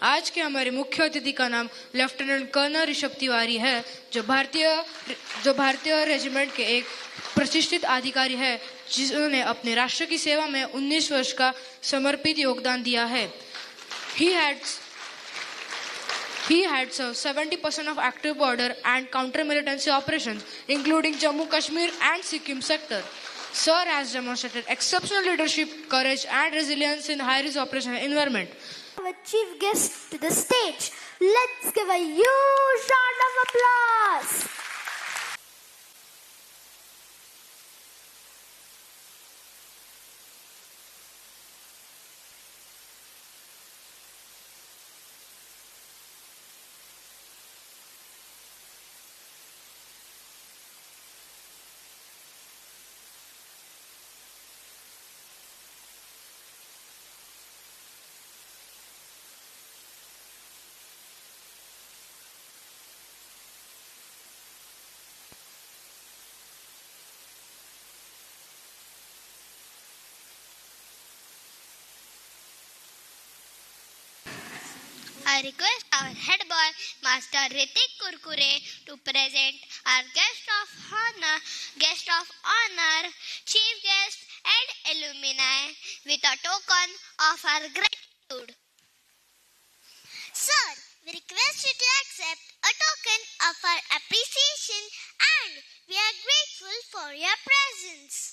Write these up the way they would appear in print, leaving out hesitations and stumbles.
आज के हमारे मुख्य अतिथि का नाम लेफ्टिनेंट कर्नल ऋषभ तिवारी है, जो भारतीय रेजिमेंट के एक प्रतिष्ठित अधिकारी है, जिन्होंने अपने राष्ट्र की सेवा में 19 वर्ष का समर्पित योगदान दिया है। He had served 70% of active border and counter-militancy operations, including Jammu, Kashmir and Sikkim sector. Sir has demonstrated exceptional leadership, courage and resilience in high-risk operational environment. Our chief guest to the stage. Let's give a huge round of applause. I request our head boy, Master Ritik Kurkure, to present our guest of honor, chief guest and alumni with a token of our gratitude. Sir, we request you to accept a token of our appreciation and we are grateful for your presence.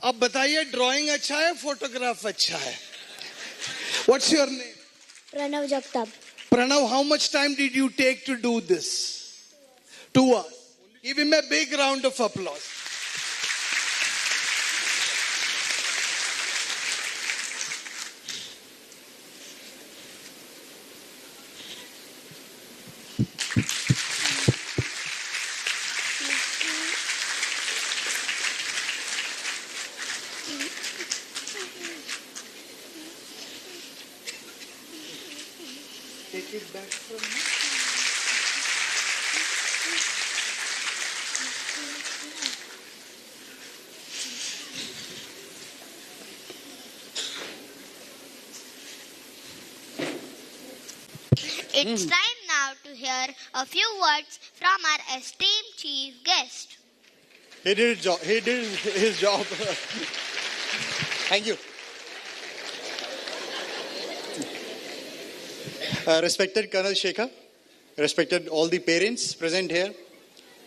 अब बताइए, drawing अच्छा है, photograph अच्छा है? What's your name? Pranav Jagtap. Pranav, how much time did you take to do this? 2 hours. Give him a big round of applause. Take it back from me. It's time now to hear a few words from our esteemed chief guest. He did his job. Thank you. Respected Colonel Shekhar, respected all the parents present here,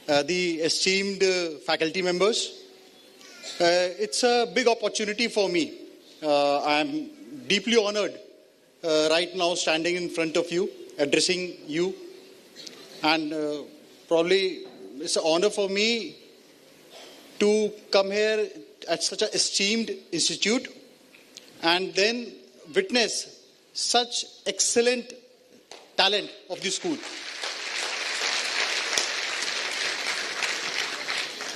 the esteemed faculty members. It's a big opportunity for me. I'm deeply honored right now standing in front of you, addressing you. And probably it's an honor for me to come here at such an esteemed institute and then witness such excellent talent of the school.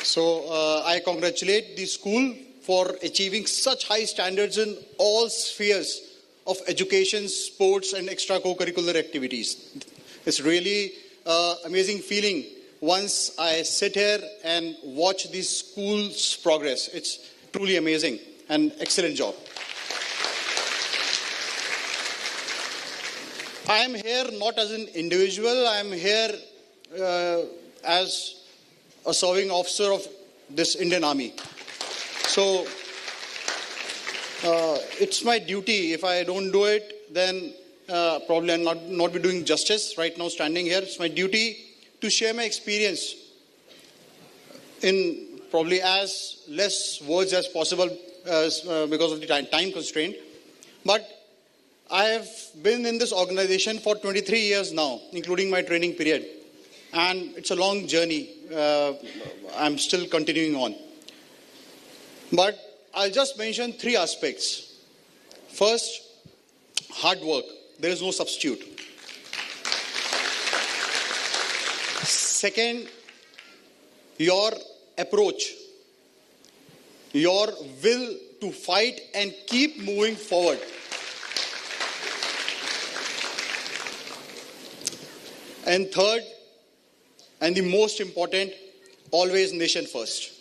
So I congratulate the school for achieving such high standards in all spheres of education, sports and extra co-curricular activities. It's really an amazing feeling once I sit here and watch the school's progress. It's truly amazing and excellent job. I am here not as an individual, I am here as a serving officer of this Indian Army. So it's my duty. If I don't do it, then probably I'll not be doing justice right now standing here. It's my duty to share my experience in probably as less words as possible because of the time constraint. But I have been in this organization for 23 years now, including my training period. And it's a long journey. I'm still continuing on. But I'll just mention 3 aspects. First, hard work. There is no substitute. Second, your approach, your will to fight and keep moving forward. And third, and the most important, always nation first.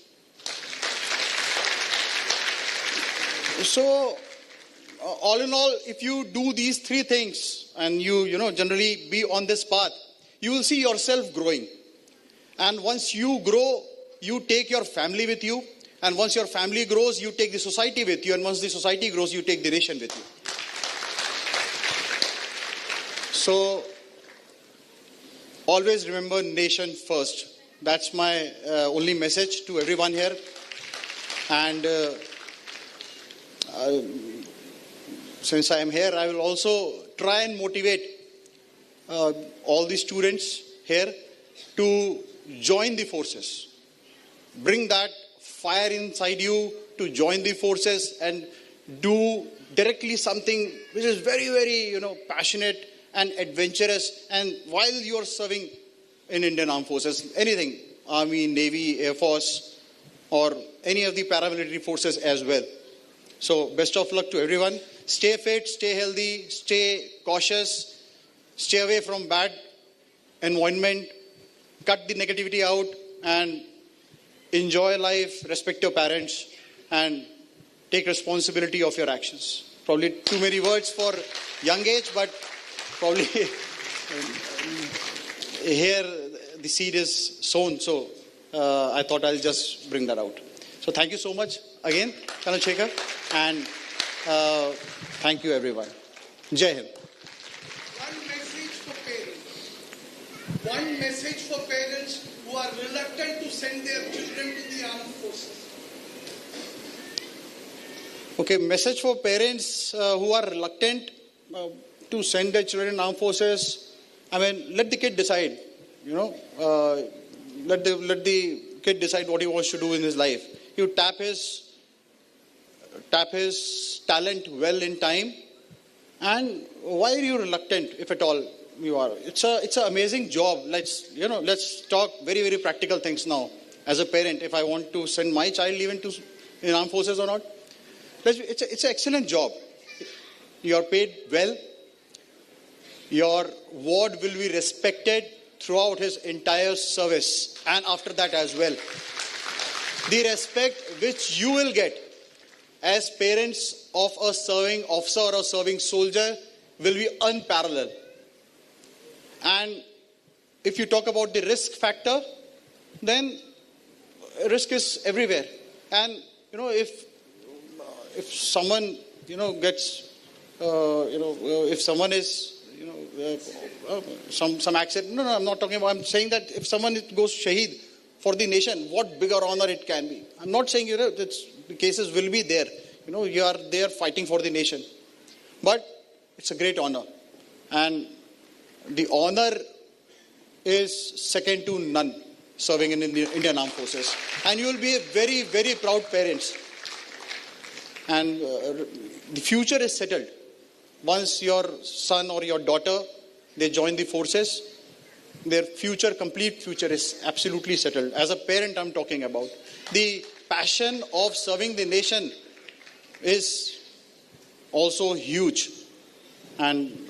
So, all in all, if you do these three things and you generally be on this path, you will see yourself growing. And once you grow, you take your family with you. And once your family grows, you take the society with you. And once the society grows, you take the nation with you. So, always remember nation first. That's my only message to everyone here. And since I am here, I will also try and motivate all the students here to join the forces. Bring that fire inside you to join the forces and do directly something which is very, very, passionate and adventurous. And while you are serving in Indian Armed Forces, anything, Army, Navy, Air Force, or any of the paramilitary forces as well. So best of luck to everyone. Stay fit, stay healthy, stay cautious, stay away from bad environment, cut the negativity out, and enjoy life, respect your parents, and take responsibility of your actions. Probably too many words for young age, but probably here the seed is sown, so I thought I'll just bring that out. So thank you so much again, Colonel Shekhar, and thank you everyone. Jai Hind. One message for parents who are reluctant to send their children to the armed forces. Okay, message for parents who are reluctant to send their children in armed forces. I mean, let the kid decide. Let the kid decide what he wants to do in his life. You tap his talent well in time. And why are you reluctant, if at all you are? It's an amazing job. Let's talk very, very practical things now. As a parent, if I want to send my child even in armed forces or not, it's an excellent job. You are paid well. Your ward will be respected throughout his entire service and after that as well. The respect which you will get as parents of a serving officer or a serving soldier will be unparalleled. And if you talk about the risk factor, then risk is everywhere. And if someone gets if someone is some accident, no, I'm not talking about, I'm saying that if someone goes shaheed for the nation, what bigger honor it can be. I'm not saying the cases will be there, you are there fighting for the nation, but it's a great honor, and the honor is second to none serving in the Indian Armed Forces, and you will be a very, very proud parents. And the future is settled. Once your son or your daughter, they join the forces, their future, complete future is absolutely settled. As a parent, I'm talking about. The passion of serving the nation is also huge. And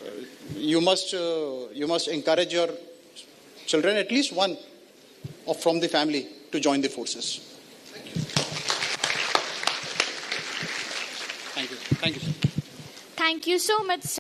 you must encourage your children, at least one from the family, to join the forces. Thank you. Thank you. Thank you so much, sir.